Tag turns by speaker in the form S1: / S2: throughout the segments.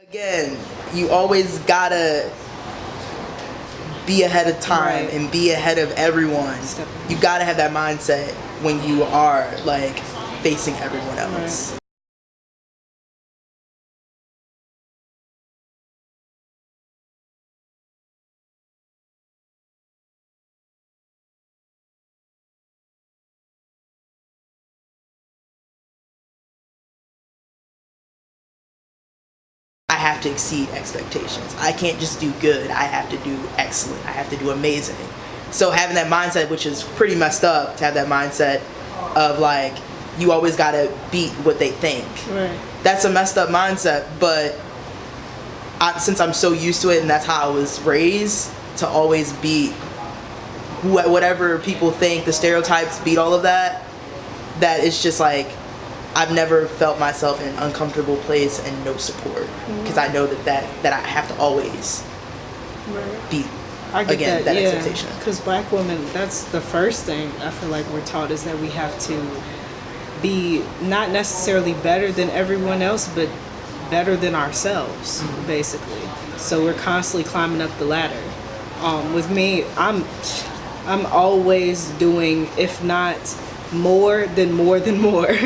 S1: Again, you always gotta be ahead of time and be ahead of everyone. You gotta have that mindset when you are like facing everyone else. I have to exceed expectations. I can't just do good. I have to do excellent. I have to do amazing. So having that mindset, which is pretty messed up, to have that mindset of like you always gotta beat what they think. Right. That's a messed up mindset. But since I'm so used to it, and that's how I was raised, to always beat whatever people think, the stereotypes, beat all of that. That it's just like I've never felt myself in an uncomfortable place and no support, because I know that I have to always beat that expectation.
S2: Because black women, that's the first thing I feel like we're taught, is that we have to be not necessarily better than everyone else, but better than ourselves, basically. So we're constantly climbing up the ladder. With me, I'm always doing, if not more than more than more.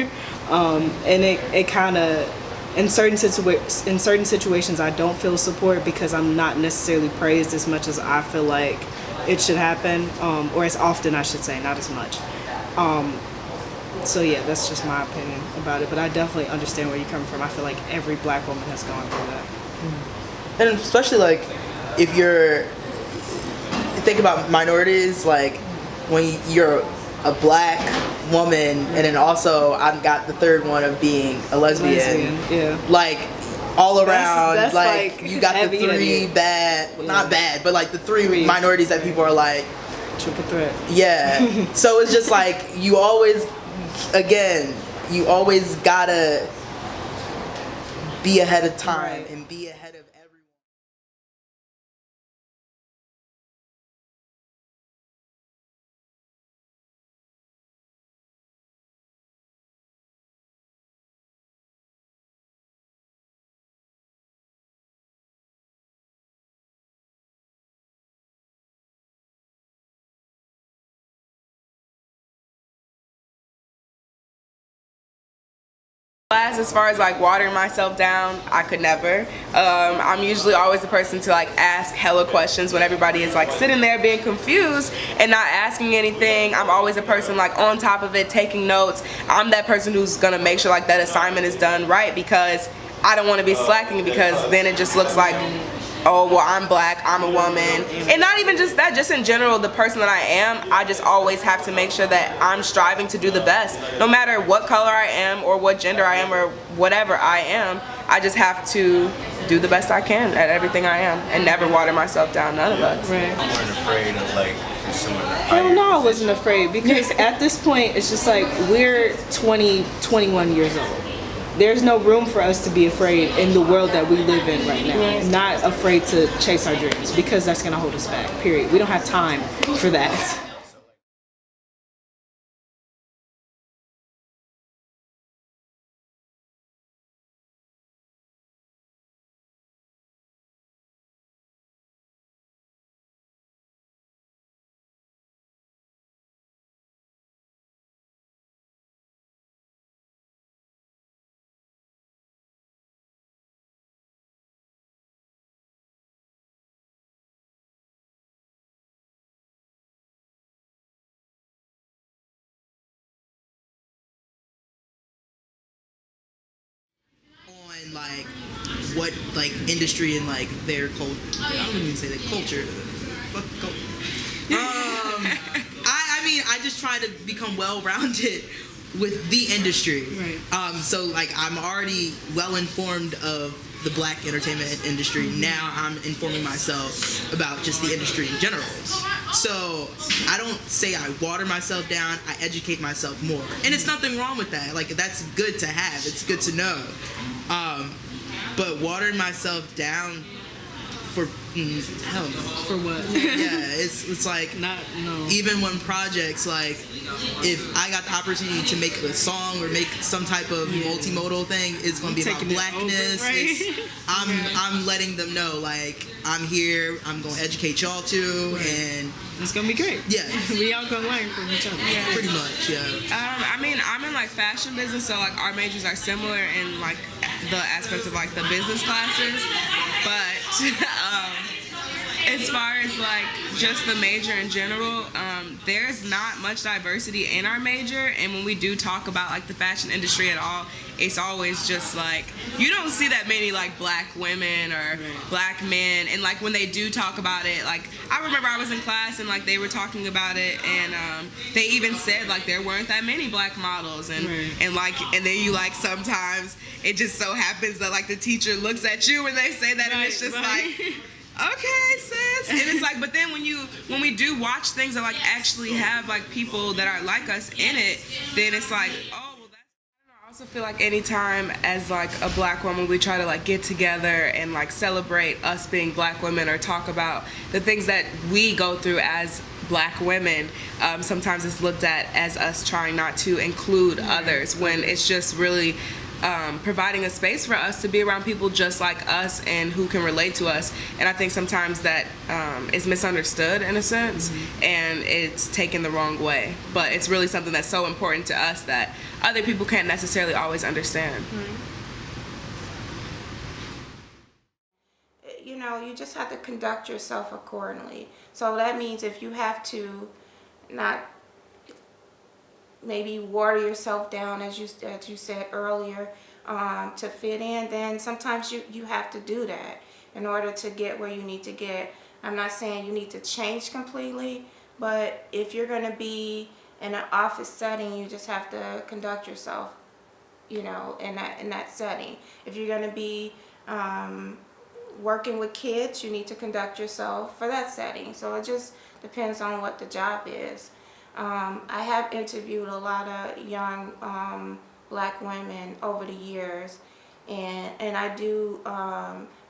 S2: And it kind of, in certain situations I don't feel support because I'm not necessarily praised as much as I feel like it should happen, or as often, I should say, not as much. So yeah, that's just my opinion about it, but I definitely understand where you're coming from. I feel like every black woman has gone through that.
S1: And especially like if you're, think about minorities, like when you're a black woman, and then also I've got the third one of being a lesbian. Yeah. Like all around, that's like you got the three bad, well, not bad, but like the three minorities that people are like
S2: triple threat.
S1: Yeah. So it's just like you always gotta be ahead of time and be ahead of everyone.
S3: As far as like watering myself down, I could never. I'm usually always the person to like ask hella questions when everybody is like sitting there being confused and not asking anything. I'm always a person like on top of it, taking notes. I'm that person who's gonna make sure like that assignment is done right, because I don't want to be slacking, because then it just looks like, oh, well, I'm black, I'm a woman. And not even just that, just in general, the person that I am, I just always have to make sure that I'm striving to do the best. No matter what color I am or what gender I am or whatever I am, I just have to do the best I can at everything I am and never water myself down, none of us.
S4: Right. You weren't afraid of like someone?
S2: Hell no, I wasn't afraid, because at this point, it's just like we're 20, 21 years old. There's no room for us to be afraid in the world that we live in right now. Not afraid to chase our dreams, because that's going to hold us back, period. We don't have time for that.
S1: On like what like industry and like their culture. I don't even say their culture. Fuck the culture. I mean, I just try to become well-rounded with the industry. Right. So like I'm already well informed of the black entertainment industry. Now I'm informing myself about just the industry in general. So I don't say I water myself down, I educate myself more. And it's nothing wrong with that. Like that's good to have. It's good to know. But watering myself down For hell no.
S2: For what?
S1: Yeah, it's like
S2: Not no.
S1: even when projects like if I got the opportunity to make a song or make some type of multimodal thing, it's gonna be about
S2: Taking it
S1: blackness.
S2: over, right?
S1: I'm letting them know like I'm here. I'm gonna educate y'all too, and
S2: It's gonna be great.
S1: yeah,
S2: We all gonna learn from each other.
S1: pretty much. Yeah.
S3: I mean, I'm in like fashion business, so like our majors are similar in like the aspect of like the business classes, but as far as like just the major in general, there's not much diversity in our major, and when we do talk about like the fashion industry at all, it's always just like you don't see that many like black women or black men, and like when they do talk about it, like I remember I was in class and like they were talking about it, and they even said like there weren't that many black models, and and then you like sometimes it just so happens that like the teacher looks at you and they say that, and it's just like, okay, sis. And it's like, but then when we do watch things that like actually have like people that are like us in it, then it's like, oh, well, that's. I don't know, I also feel like anytime as like a black woman we try to like get together and like celebrate us being black women or talk about the things that we go through as black women, sometimes it's looked at as us trying not to include others, when it's just really providing a space for us to be around people just like us and who can relate to us. And I think sometimes that is misunderstood in a sense, and it's taken the wrong way. But it's really something that's so important to us that other people can't necessarily always understand.
S5: You know, you just have to conduct yourself accordingly. So that means if you have to not maybe water yourself down, as you said earlier, to fit in, then sometimes you have to do that in order to get where you need to get. I'm not saying you need to change completely, but if you're going to be in an office setting, you just have to conduct yourself, you know, in that setting. If you're going to be working with kids, you need to conduct yourself for that setting. So it just depends on what the job is. I have interviewed a lot of young black women over the years, and I do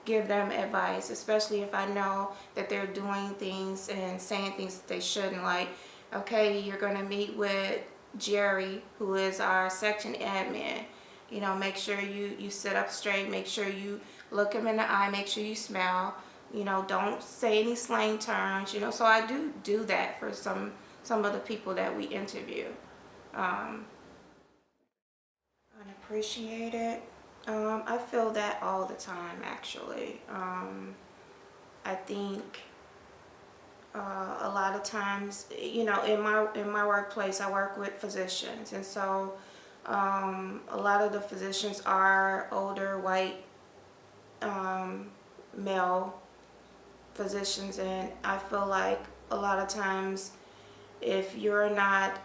S5: give them advice, especially if I know that they're doing things and saying things that they shouldn't. Like, okay, you're going to meet with Jerry, who is our section admin. You know, make sure you sit up straight, make sure you look him in the eye, make sure you smile. You know, don't say any slang terms, you know. So I do that for some of the people that we interview. Unappreciated. I feel that all the time, actually. I think a lot of times, you know, in my workplace, I work with physicians, and so a lot of the physicians are older, white, male physicians, and I feel like a lot of times, if you're not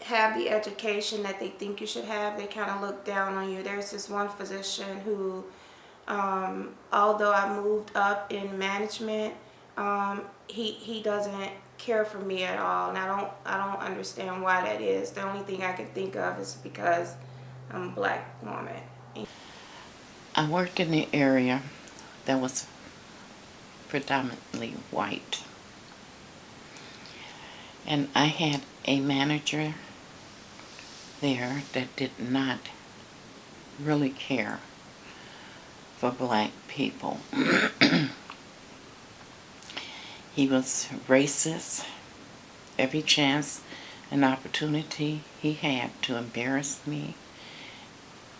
S5: have the education that they think you should have, they kind of look down on you. There's this one physician who, although I moved up in management, he doesn't care for me at all, and I don't understand why that is. The only thing I can think of is because I'm a black woman.
S6: I worked in the area that was predominantly white, and I had a manager there that did not really care for black people. He was racist. Every chance and opportunity he had to embarrass me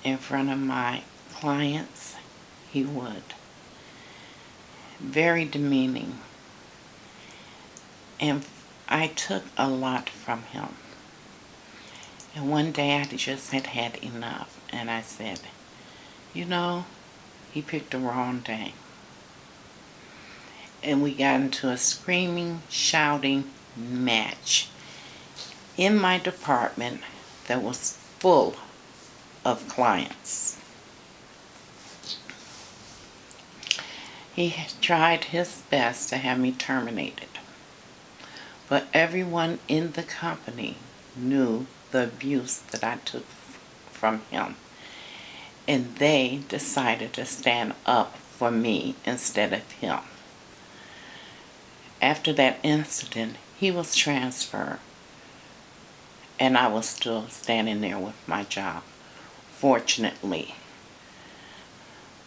S6: in front of my clients, he would. Very demeaning. And I took a lot from him. And one day I just had enough, and I said, you know, he picked the wrong day. And we got into a screaming, shouting match in my department that was full of clients. He tried his best to have me terminated, but everyone in the company knew the abuse that I took from him. and they decided to stand up for me instead of him. After that incident, he was transferred, and I was still standing there with my job, fortunately.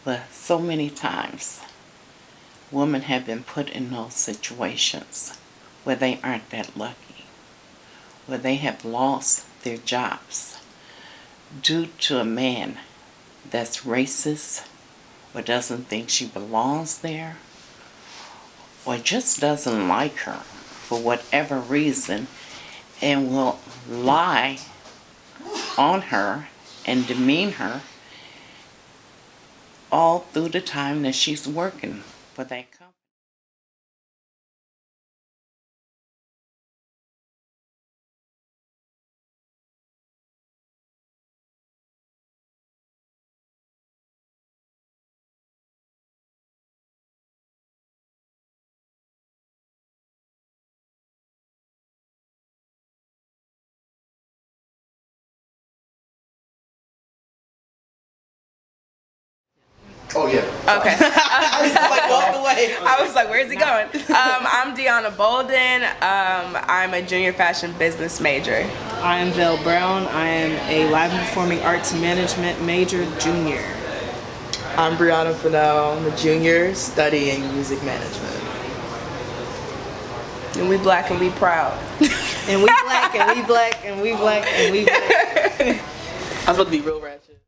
S6: But so many times, women have been put in those situations where they aren't that lucky, where they have lost their jobs due to a man that's racist or doesn't think she belongs there or just doesn't like her for whatever reason and will lie on her and demean her all through the time that she's working for that company.
S4: Oh yeah.
S3: Okay.
S1: Like, walk away.
S3: I was like, where's he going? I'm Deanna Bolden. I'm a junior fashion business major.
S2: I am Vel Brown. I am a live and performing arts management major, junior.
S1: I'm Brianna Fennell. I'm a junior studying music management.
S3: And we black and we proud.
S2: And we black, and we black, and we black, and we black.
S1: I'm supposed to be real ratchet.